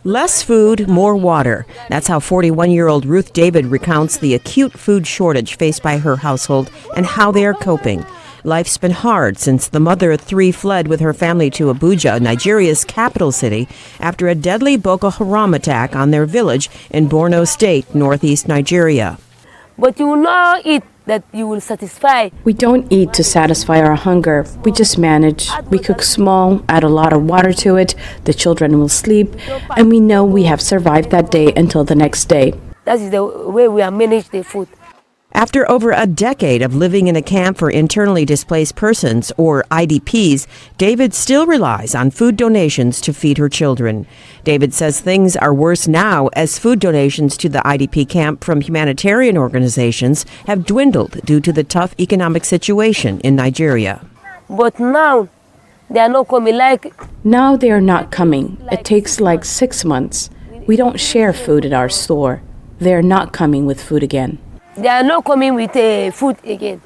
Less food, more water. That's how 41-year-old Ruth David recounts the acute food shortage faced by her household and how they are coping. Life's been hard since the mother of three fled with her family to Abuja, Nigeria's capital city, after a deadly Boko Haram attack on their village in Borno State, northeast Nigeria. But you will not eat that you will satisfy. We don't eat to satisfy our hunger. We just manage. We cook small, add a lot of water to it, the children will sleep, and we know we have survived that day until the next day. That is the way we are manage the food. After over a decade of living in a camp for internally displaced persons, or IDPs, David still relies on food donations to feed her children. David says things are worse now as food donations to the IDP camp from humanitarian organizations have dwindled due to the tough economic situation in Nigeria. But now, they are not coming Now they are not coming. It takes like 6 months. We don't share food at our store. They are not coming with food again. They are not coming with food again.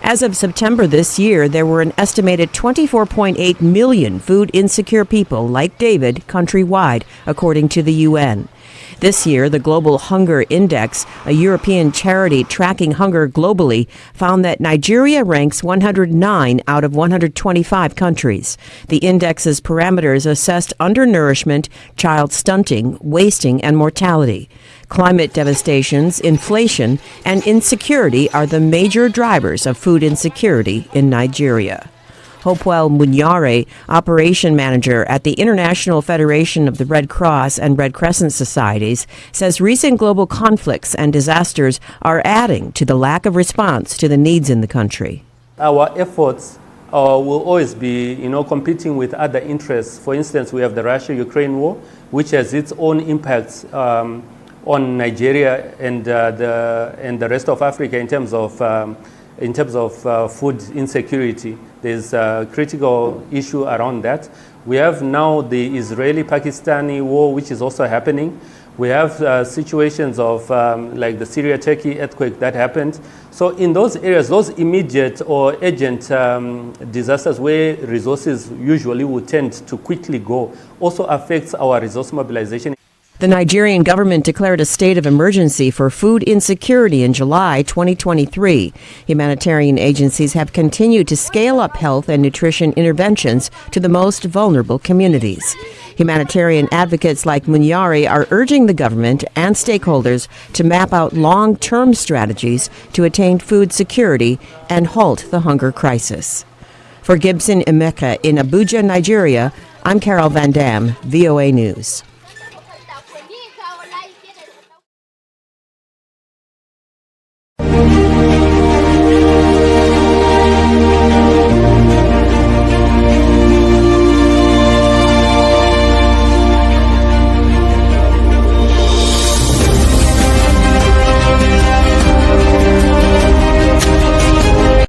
As of September this year, there were an estimated 24.8 million food insecure people like David countrywide, according to the UN. This year, the Global Hunger Index, a European charity tracking hunger globally, found that Nigeria ranks 109 out of 125 countries. The index's parameters assessed undernourishment, child stunting, wasting, and mortality. Climate devastations, inflation, and insecurity are the major drivers of food insecurity in Nigeria. Hopewell Munyare, operation manager at the International Federation of the Red Cross and Red Crescent Societies, says recent global conflicts and disasters are adding to the lack of response to the needs in the country. Our efforts will always be, competing with other interests. For instance, we have the Russia-Ukraine war, which has its own impacts on Nigeria and the rest of Africa in terms of food insecurity. There's a critical issue around that. We have now the Israeli-Pakistani war, which is also happening. We have situations of like the Syria-Turkey earthquake that happened. So in those areas, those immediate or urgent disasters where resources usually would tend to quickly go also affects our resource mobilization. The Nigerian government declared a state of emergency for food insecurity in July 2023. Humanitarian agencies have continued to scale up health and nutrition interventions to the most vulnerable communities. Humanitarian advocates like Munyari are urging the government and stakeholders to map out long-term strategies to attain food security and halt the hunger crisis. For Gibson Emeka in Abuja, Nigeria, I'm Carol Van Dam, VOA News.